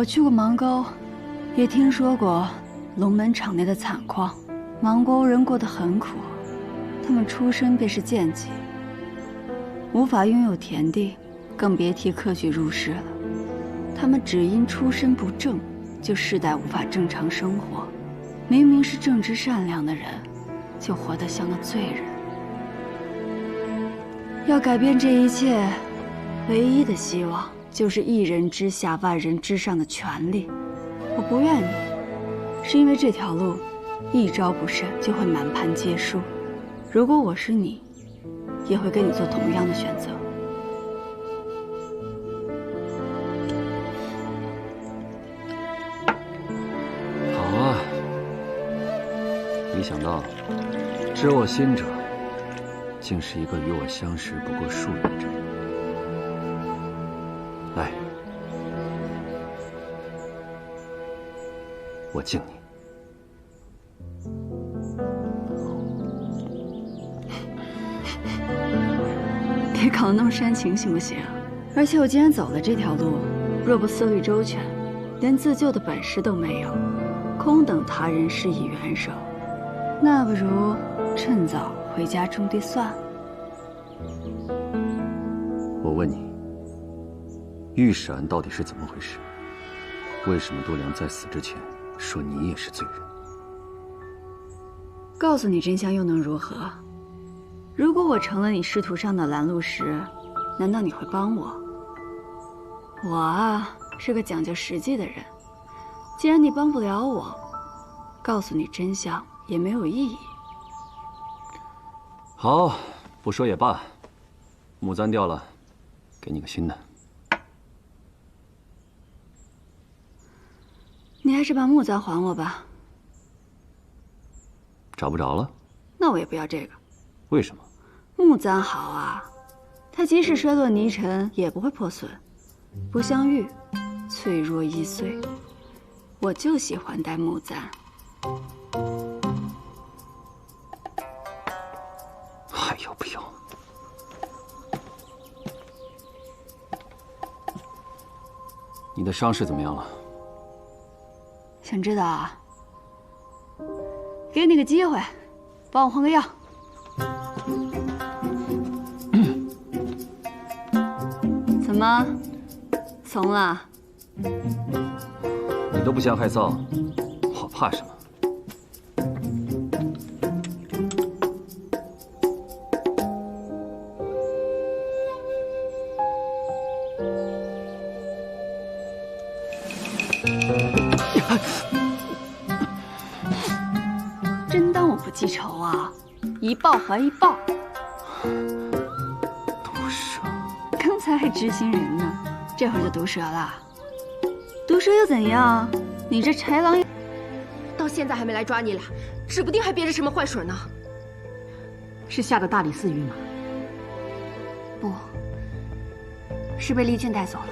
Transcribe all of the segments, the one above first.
我去过芒沟，也听说过龙门场内的惨况。芒沟人过得很苦，他们出生便是贱籍，无法拥有田地，更别提科举入仕了。他们只因出身不正，就世代无法正常生活。明明是正直善良的人，就活得像个罪人。要改变这一切，唯一的希望就是一人之下，万人之上的权利。我不怨你，是因为这条路一招不慎就会满盘皆输。如果我是你，也会跟你做同样的选择。好啊，没想到知我心者，竟是一个与我相识不过数月之人。来，我敬你。别搞得那么煽情，行不行？而且我既然走了这条路，若不思虑周全，连自救的本事都没有，空等他人施以援手，那不如趁早回家种地算了。我问你，御史案到底是怎么回事？为什么度量在死之前说你也是罪人？告诉你真相又能如何？如果我成了你仕途上的拦路石，难道你会帮我？我啊，是个讲究实际的人。既然你帮不了我，告诉你真相也没有意义。好，不说也罢。木簪掉了，给你个新的。你还是把木簪还我吧。找不着了？那我也不要这个。为什么？木簪好啊，它即使摔落泥尘也不会破损，不像玉，脆弱易碎。我就喜欢戴木簪。还要不要？你的伤势怎么样了？想知道啊？给你个机会，帮我换个药。怎么，怂了？你都不嫌害臊，我怕什么？真当我不记仇啊？一报还一报。毒蛇，刚才还知心人呢，这会儿就毒蛇了。毒蛇又怎样？你这豺狼到现在还没来抓你俩，指不定还憋着什么坏水呢。是下的大理寺狱吗？不，是被丽娟带走了。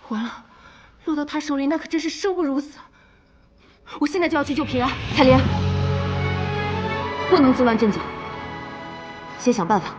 完了，落到他手里那可真是生不如死。我现在就要去救平安。彩莲，不能自乱阵脚，先想办法。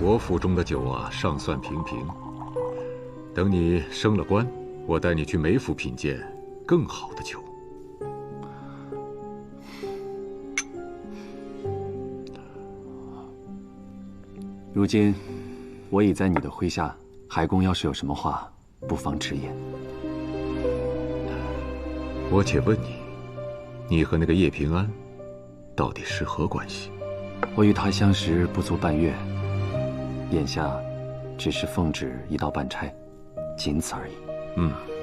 我府中的酒啊，尚算平平。等你升了官，我带你去梅府品鉴更好的酒。如今，我已在你的麾下，海公要是有什么话，不妨直言。我且问你，你和那个叶平安，到底是何关系？我与他相识不足半月，眼下只是奉旨一道办差，仅此而已。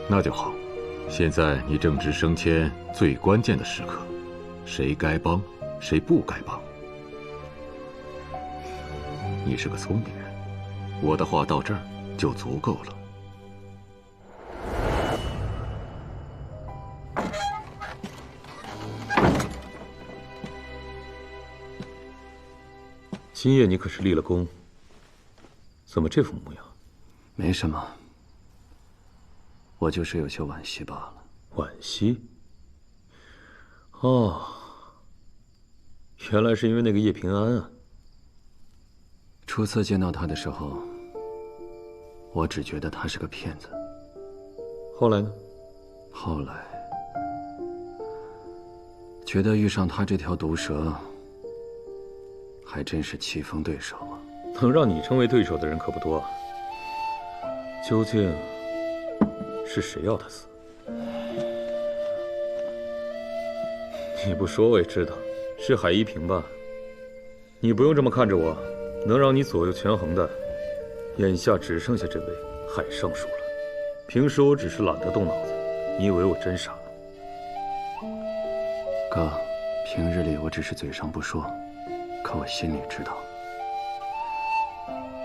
那就好。现在你正值升迁最关键的时刻，谁该帮，谁不该帮。你是个聪明人，我的话到这儿就足够了。今夜你可是立了功，怎么这副模样？没什么，我就是有些惋惜罢了。惋惜？哦，原来是因为那个叶平安啊。初次见到他的时候，我只觉得他是个骗子。后来呢？后来觉得遇上他这条毒蛇，还真是棋逢对手啊！能让你成为对手的人可不多。究竟是谁要他死？你不说我也知道，是海一平吧？你不用这么看着我，能让你左右权衡的，眼下只剩下这位海尚书了。平时我只是懒得动脑子，你以为我真傻？哥，平日里我只是嘴上不说，可我心里知道，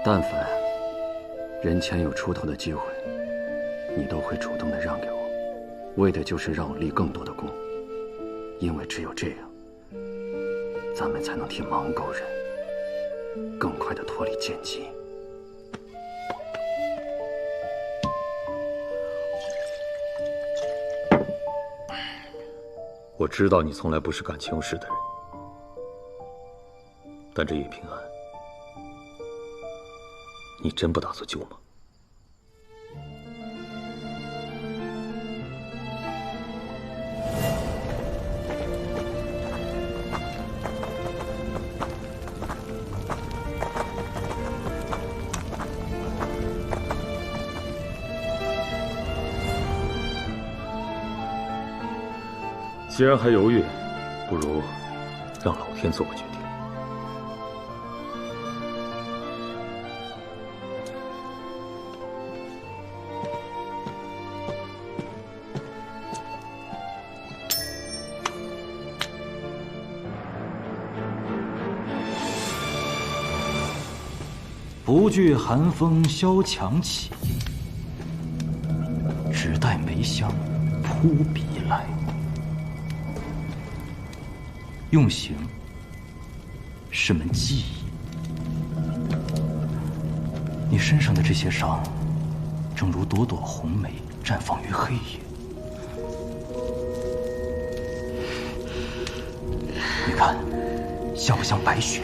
但凡人前有出头的机会，你都会主动的让给我，为的就是让我立更多的功，因为只有这样，咱们才能替芒沟人更快的脱离奸计。我知道你从来不是干情事的人，但这叶平安，你真不打算救吗？既然还犹豫，不如让老天做个决定。不惧寒风萧墙起，只待梅香扑鼻来。用刑是门技艺，你身上的这些伤，正如朵朵红梅绽放于黑夜。你看，像不像白雪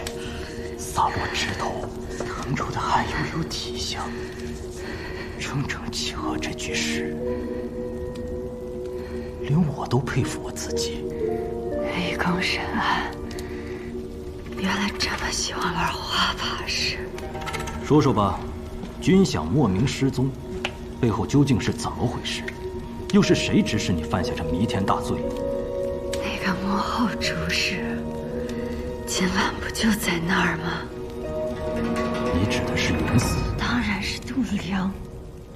洒落枝头，腾出的汗悠悠体香，正正契合这句诗，连我都佩服我自己。愚公深谙，原来这么喜欢玩花法事。说说吧，军饷莫名失踪，背后究竟是怎么回事？又是谁指使你犯下这弥天大罪？那个幕后主使，今晚不就在那儿吗？你指的是袁嗣？当然是杜良。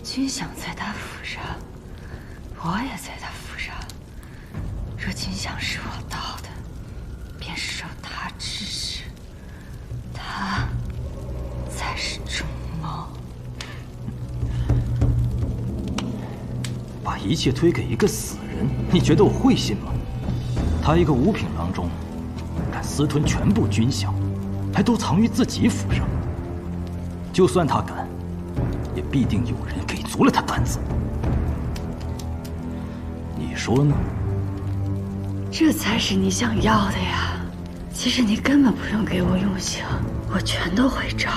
军饷在他府上，我也在他府上。若军饷是我盗的，便是受他指使，他才是主谋。把一切推给一个死人，你觉得我会信吗？他一个五品郎中，敢私吞全部军饷，还都藏于自己府上。就算他敢，也必定有人给足了他胆子。你说呢？这才是你想要的呀！其实你根本不用给我用刑，我全都会找。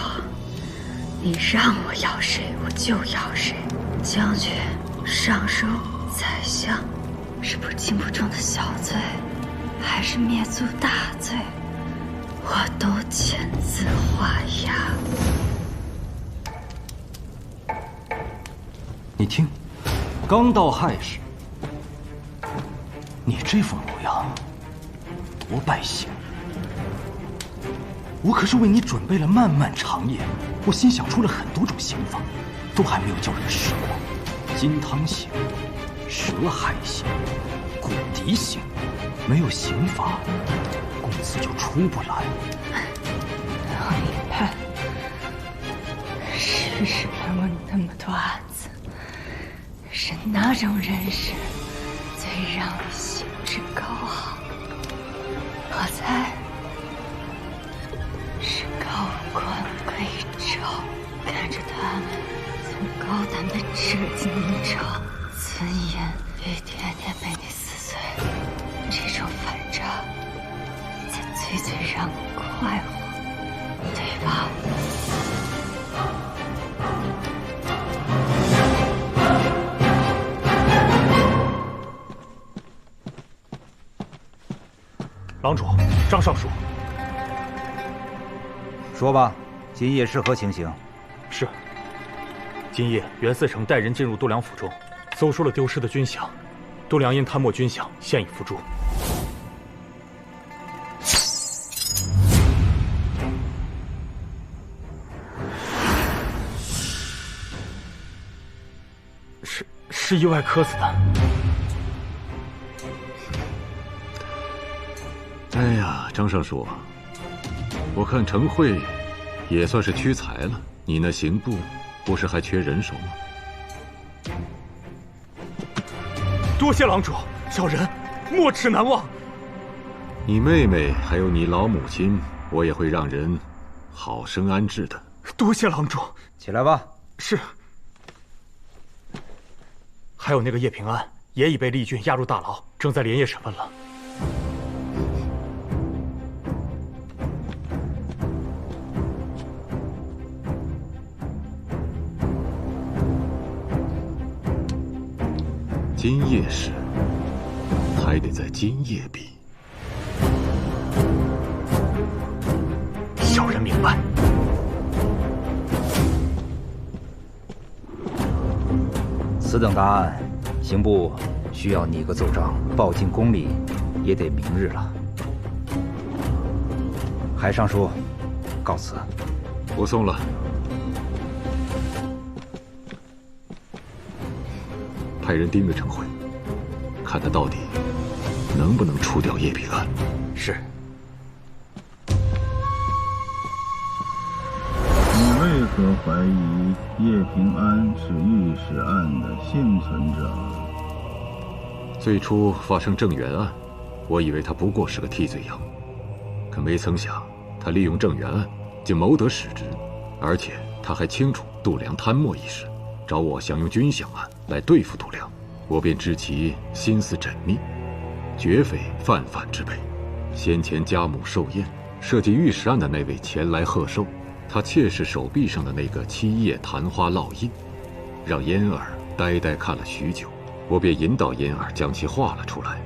你让我要谁，我就要谁。将军、尚书、宰相，是不轻不重的小罪，还是灭族大罪，我都签字画押。你听，刚到亥时，你这副模样，多败兴！我可是为你准备了漫漫长夜，我心想出了很多种刑罚，都还没有叫人试过。金汤刑、蛇海刑、骨笛刑，没有刑罚，公子就出不来。你看，世事盘问那么多案子，是哪种人士最让你兴致高昂？我猜是高官贵胄，看着他们从高胆的折尽宁朝，尊严一点点被你撕碎，这种反差才最让你快活，对吧？郎主，张尚书，说吧，今夜是何情形？是。今夜袁嗣成带人进入度量府中，搜出了丢失的军饷，度量因贪没军饷，现已伏诛。是意外磕死的。哎呀，张尚书，我看程慧也算是屈才了。你那刑部不是还缺人手吗？多谢郎主，小人没齿难忘。你妹妹还有你老母亲，我也会让人好生安置的。多谢郎主。起来吧。是。还有那个叶平安，也已被厉郡押入大牢，正在连夜审问了。今夜事还得在今夜毕。小人明白。此等大案，刑部需要拟个奏章报进宫里，也得明日了。海尚书，告辞。不送了。派人盯着程慧，看他到底能不能除掉叶平安。是。你为何怀疑叶平安是御史案的幸存者？最初发生郑源案，我以为他不过是个替罪羊，可没曾想他利用郑源案竟谋得使职，而且他还清楚度量贪墨一事，找我想用军饷案来对付度量，我便知其心思缜密，绝非泛泛之辈。先前家母寿宴涉及御史案的那位前来贺寿，他妾室手臂上的那个7叶昙花烙印，让嫣儿呆呆看了许久。我便引导嫣儿将其画了出来，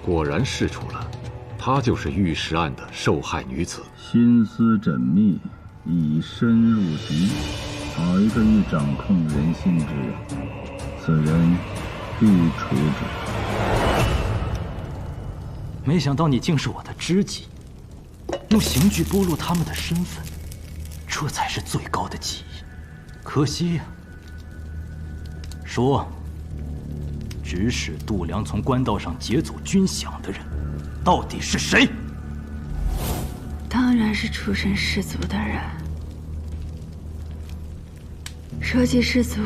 果然试出了，她就是御史案的受害女子。心思缜密，已深入敌，好一个欲掌控人心之人，此人必处之。没想到你竟是我的知己，用刑具剥落他们的身份，这才是最高的技艺。可惜呀。说，指使度量从官道上劫走军饷的人，到底是谁？当然是出身士族的人。说起士族，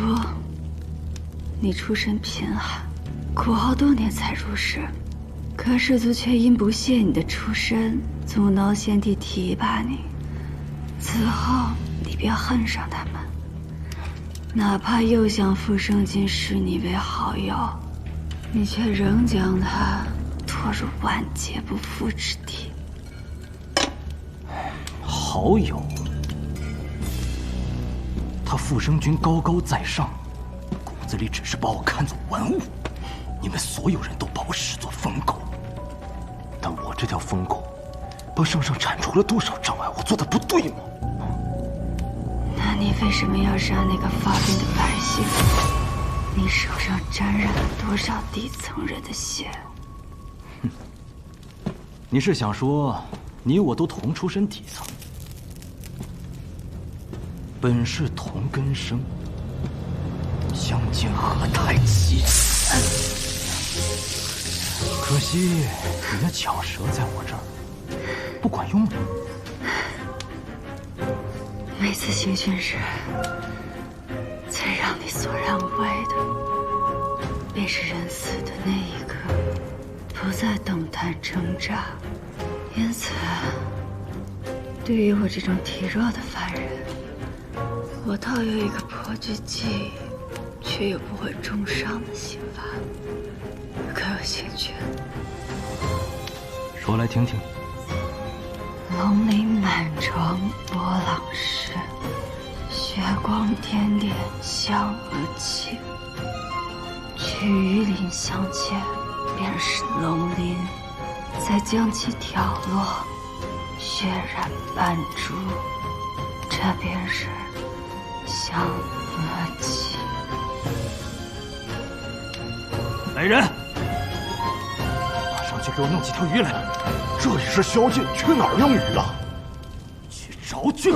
你出身贫寒，苦熬多年才入仕，可士族却因不屑你的出身，阻挠先帝提拔你。此后，你便恨上他们，哪怕又想傅生金视你为好友，你却仍将他拖入万劫不复之地。好友，他复生军高高在上，骨子里只是把我看作玩物。你们所有人都把我视作疯狗，但我这条疯狗，帮圣上铲除了多少障碍？我做的不对吗？那你为什么要杀那个发病的百姓？你手上沾染了多少底层人的血？你是想说，你我都同出身底层，本是同根生，相煎何太急？可惜你的巧舌在我这儿不管用了。每次行训时，最让你索然无味的，便是人死的那一刻，不再等待挣扎。因此，对于我这种体弱的凡人，我倒有一个颇具技艺却又不会重伤的刑罚，可有兴趣？说来听听。龙鳞满床波浪式，血光点点香而起。取鱼鳞相间，便是龙鳞；再将其挑落，血染斑珠，这便是香而起。来人，马上去给我弄几条鱼来。这里是宵禁，去哪儿用鱼啊？去找郡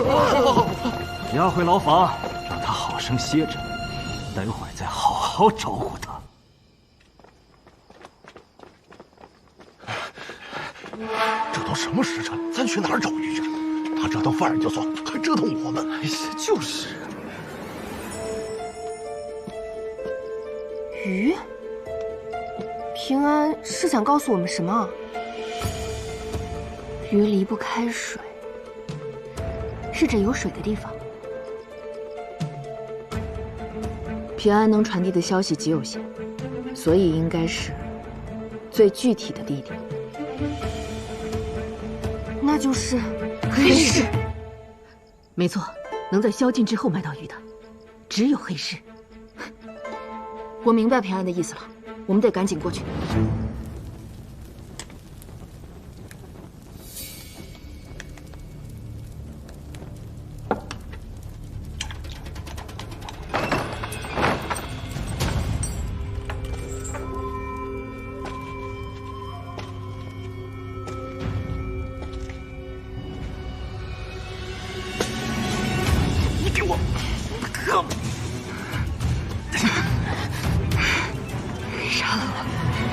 押回牢房，让他好生歇着，待会儿再好好招呼他。这都什么时辰，咱去哪儿找鱼啊？他折腾犯人就算，还折腾我们。哎呀，就是。鱼？平安是想告诉我们什么？鱼离不开水，是指有水的地方。平安能传递的消息极有限，所以应该是最具体的地点。那就是黑市。没错，能在宵禁之后买到鱼的，只有黑市。我明白平安的意思了，我们得赶紧过去。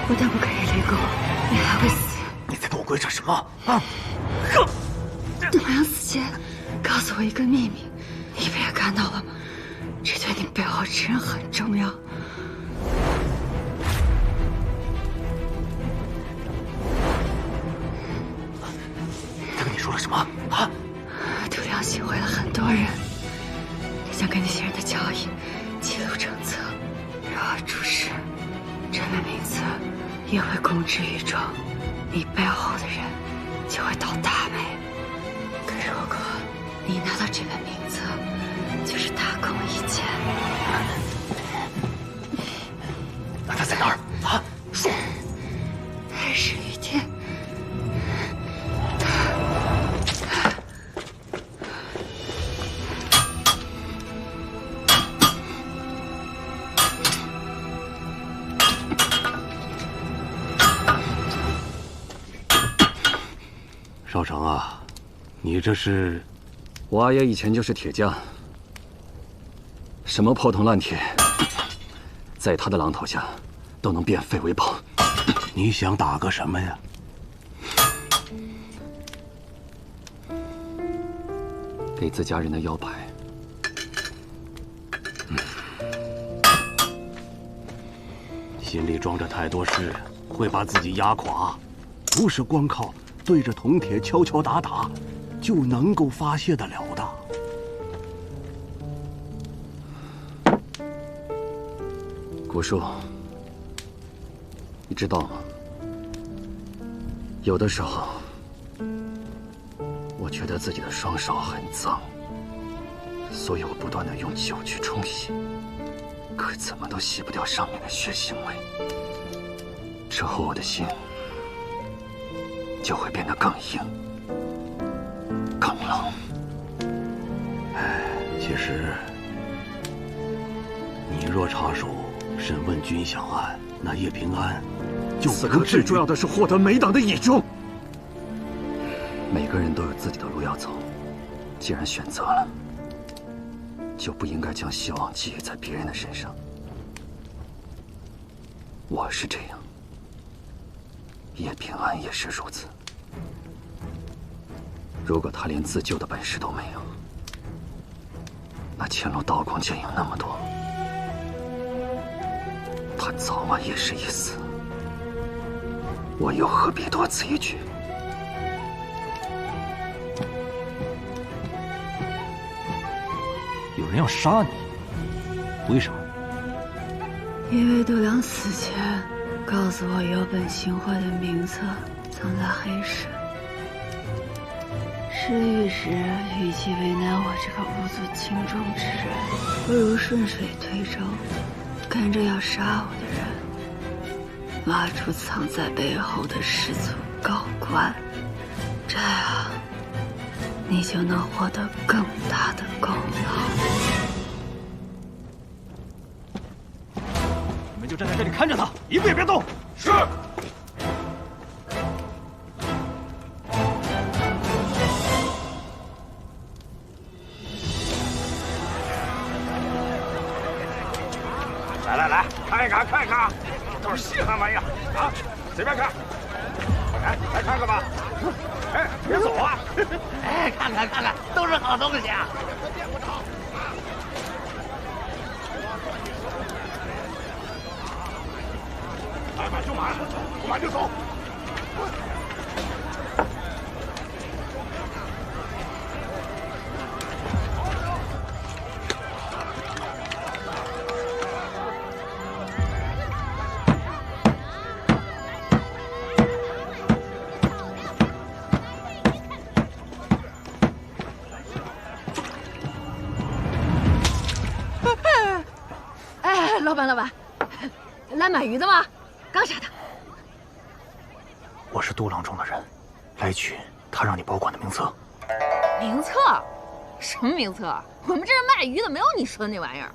不但不可以立功，你还会死。你在跟我鬼扯什么啊？董阳死前告诉我一个秘密，你不也看到了吗？这对你背后之人很重要。他跟你说了什么啊？董阳行贿了很多人，他想跟那些人的交易记录成册，若出事，这本名册也会公之于众，你背后的人就会倒大霉。可如果你拿到这本名册，就是大功一件。那他在哪儿啊？说。黑市旅店。少成啊，你这是……我阿爷以前就是铁匠，什么破铜烂铁，在他的榔头下都能变废为宝。你想打个什么呀？给自家人的腰牌。心里装着太多事，会把自己压垮，不是光靠对着铜铁敲敲打打就能够发泄得了的。古树，你知道吗？有的时候，我觉得自己的双手很脏，所以我不断的用酒去冲洗，可怎么都洗不掉上面的血腥味。之后我的心就会变得更硬、更冷。其实，你若插手审问军饷案，那叶平安就此刻最重要的是获得美党的倚重。每个人都有自己的路要走，既然选择了，就不应该将希望寄予在别人的身上。我是这样，叶平安也是如此。如果他连自救的本事都没有，那前路刀光剑影那么多，他早晚也是一死。我又何必多此一举？有人要杀你，为什么？因为度娘死前告诉我，有本行贿的名册藏在黑市。失忆时，与其为难我这个无足轻重之人，不如顺水推舟，跟着要杀我的人，挖出藏在背后的士族高官，这样你就能获得更大的功劳。你们就站在这里看着他，一步也别动。是。来，看一看，看一看，都是稀罕玩意儿啊！随便看，来看看吧。哎，别走啊！哎，看看，都是好东西啊！来买就买，不买就走。老板，来买鱼的吗？刚杀的。我是杜郎中的人，来取他让你保管的名册。名册？什么名册？我们这是卖鱼的，没有你说的那玩意儿。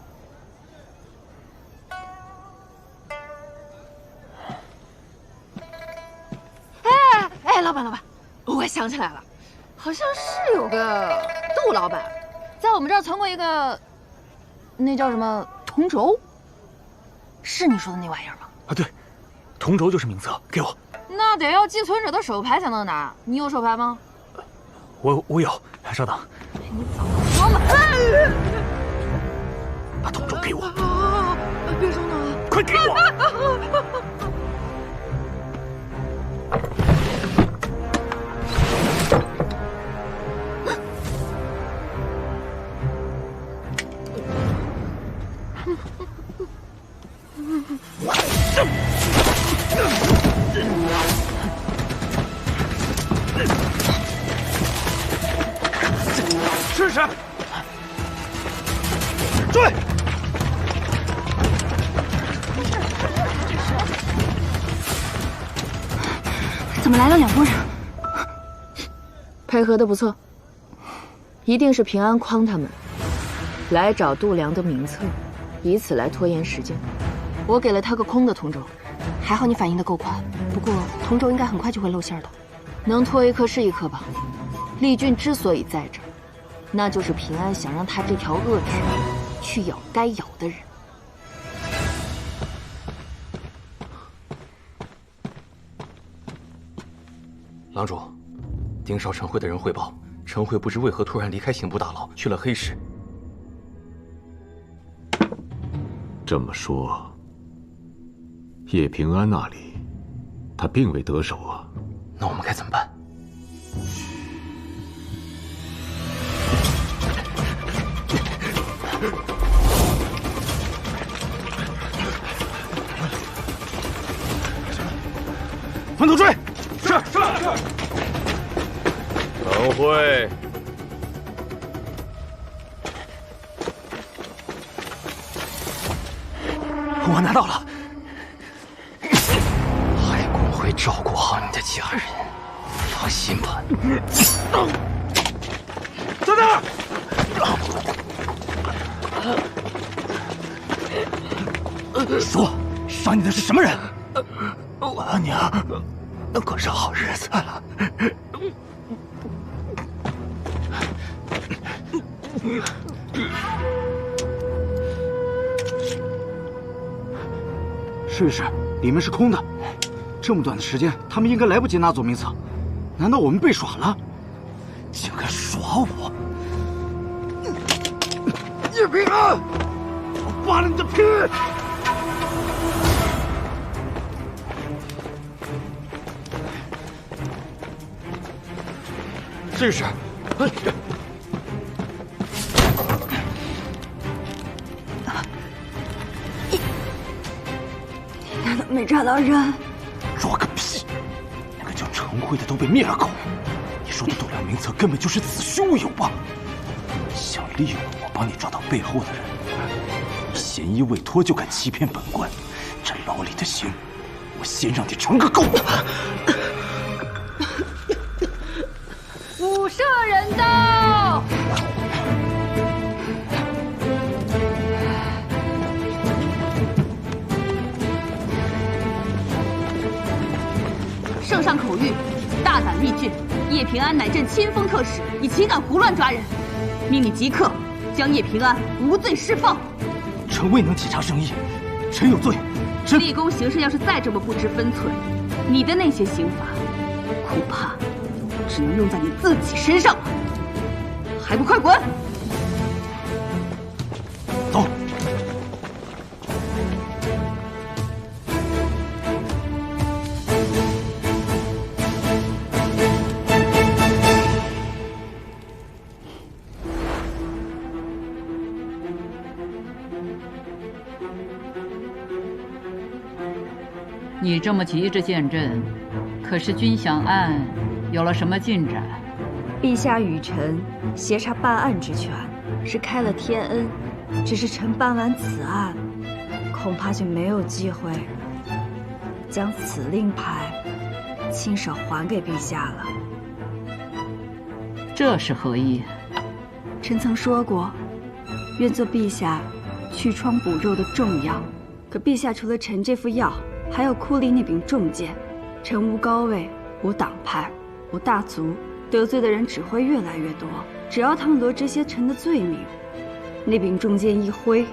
哎，老板，我想起来了，好像是有个杜老板，在我们这儿存过一个，那叫什么铜轴。是你说的那玩意儿吗？啊，对，铜轴就是名册，给我。那得要寄存者的手牌才能拿，你有手牌吗？我有，稍等。你早说嘛！把铜轴给我。别上当啊！快给我！试试，追！怎么来了2拨人？配合的不错，一定是平安诓他们来找度娘的名册，以此来拖延时间。我给了他个空的铜轴，还好你反应的够快。不过铜轴应该很快就会露馅的，能拖一颗是一颗吧。丽君之所以在这儿，那就是平安想让他这条恶犬去咬该咬的人。郎主，盯梢陈慧的人汇报，陈慧不知为何突然离开刑部大牢，去了黑市。这么说，叶平安那里，他并未得手啊。那我们该怎么办？分头追！是。陈慧，我拿到了。海公会照顾好你的家人，放心吧。在那儿！说，杀你的是什么人？我娘过上好日子了。试试，里面是空的。这么短的时间，他们应该来不及拿走名册。难道我们被耍了？竟敢耍我！叶平安，我扒了你的皮！试试。难道没抓到人？抓个屁！那个叫程辉的都被灭了口。你说的度量名册根本就是子虚乌有吧？想利用我帮你抓到背后的人，你嫌疑未脱就敢欺骗本官，这牢里的刑，我先让你尝个够！辐射人到！圣上口谕，大胆密郡，叶平安乃朕亲封特使，以岂敢胡乱抓人？命你即刻将叶平安无罪释放。臣未能体察圣意，臣有罪。立功行事要是再这么不知分寸，你的那些刑罚，恐怕只能用在你自己身上了。还不快滚！走。你这么急着见朕，可是军饷案有了什么进展？陛下与臣协查办案之权，是开了天恩。只是臣办完此案，恐怕就没有机会将此令牌亲手还给陛下了。这是何意？臣曾说过，愿做陛下去疮补肉的重药。可陛下除了臣这副药，还有库里那柄重剑。臣无高位，无党派，无大族，得罪的人只会越来越多。只要他们罗织些臣的罪名，那柄重剑一挥，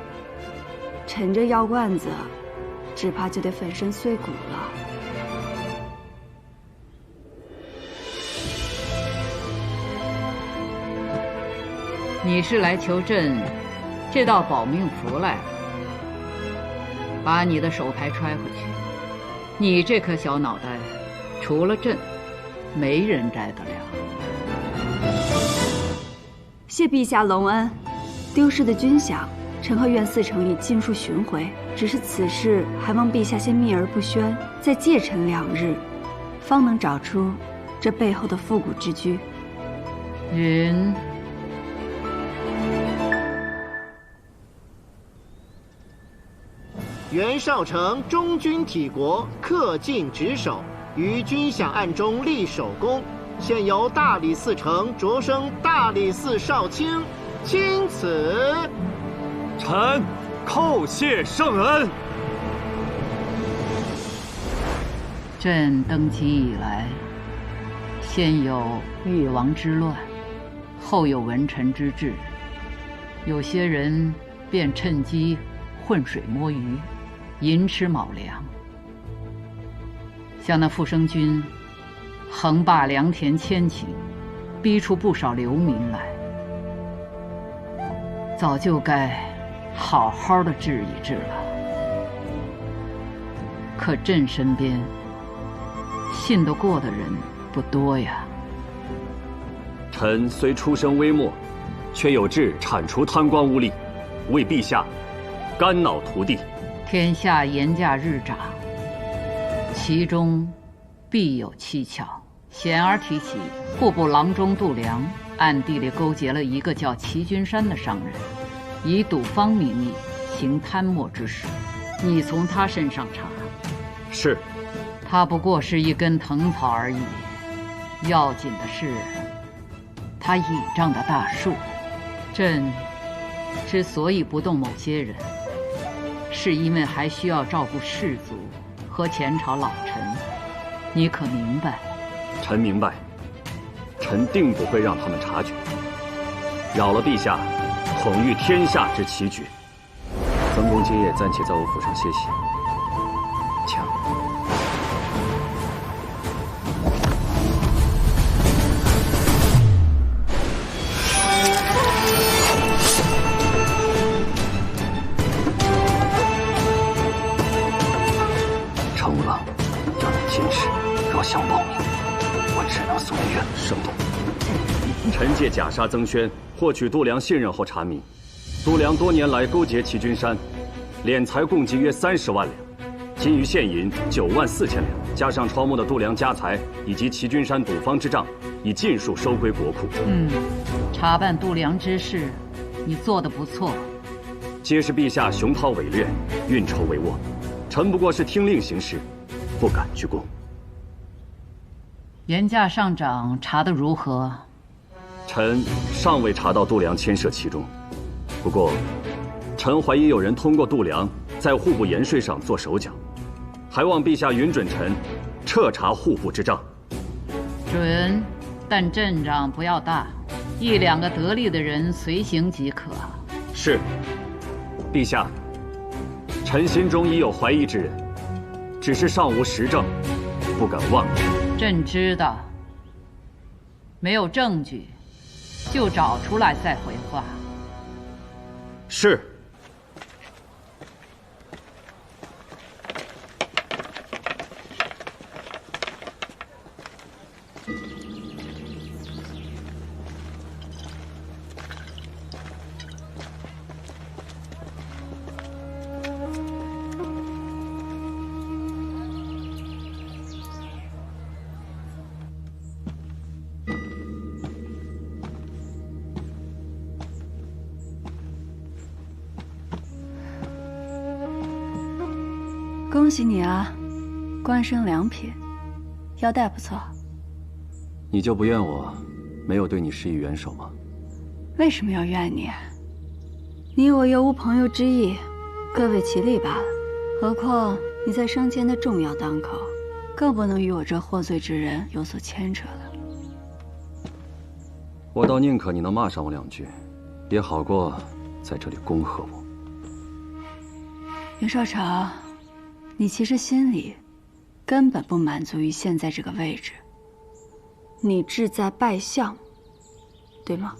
臣这药罐子只怕就得粉身碎骨了。你是来求朕这道保命符来了？把你的手牌揣回去。你这颗小脑袋，除了朕，没人摘得了。谢陛下隆恩。丢失的军饷，臣和苑四城已尽数寻回。只是此事还望陛下先秘而不宣，再借臣2日，方能找出这背后的复古之居。云。袁绍成忠君体国，恪尽职守，于军饷案中立首功。现由大理寺丞擢升大理寺少卿，钦此。臣叩谢圣恩。朕登基以来，先有越王之乱，后有文臣之治，有些人便趁机浑水摸鱼，寅吃卯粮。像那傅生军横霸良田千顷，逼出不少流民来，早就该好好的治一治了。可朕身边信得过的人不多呀。臣虽出身微末，却有志铲除贪官污吏，为陛下肝脑涂地。天下言价日涨，其中必有蹊跷。显而提起，户部郎中度量暗地里勾结了一个叫齐君山的商人，以赌方名义行贪墨之事。你从他身上查。是。他不过是一根藤草而已，要紧的是，他倚仗的大树。朕之所以不动某些人，是因为还需要照顾士族和前朝老臣。你可明白？臣明白。臣定不会让他们察觉，扰了陛下统御天下之奇举。曾公今夜暂且在我府上歇息，请。承吾郎，要你坚持，若想保命，我只能随愿生动。臣借假杀曾宣，获取度量信任后查明，度量多年来勾结齐君山，敛财共计约30万两，金鱼现银9万4千两，加上抄没的度量家财以及齐君山赌坊之账，已尽数收归国库。查办度量之事，你做得不错。皆是陛下雄韬伟略，运筹帷幄，臣不过是听令行事，不敢居功。严驾上长查得如何？臣尚未查到度量牵涉其中，不过，臣怀疑有人通过度量在户部盐税上做手脚，还望陛下允准臣彻查户部之账。准，但阵仗不要大，1、2个得力的人随行即可。是，陛下，臣心中已有怀疑之人，只是尚无实证，不敢妄议。朕知道，没有证据，就找出来再回话。是。恭喜你啊，官升2品，腰带不错。你就不怨我没有对你施以援手吗？为什么要怨你？你我又无朋友之意，各为其利罢了。何况你在升迁的重要当口，更不能与我这获罪之人有所牵扯了。我倒宁可你能骂上我2句，也好过在这里恭贺我。袁绍成，你其实心里根本不满足于现在这个位置，你志在拜相，对吗？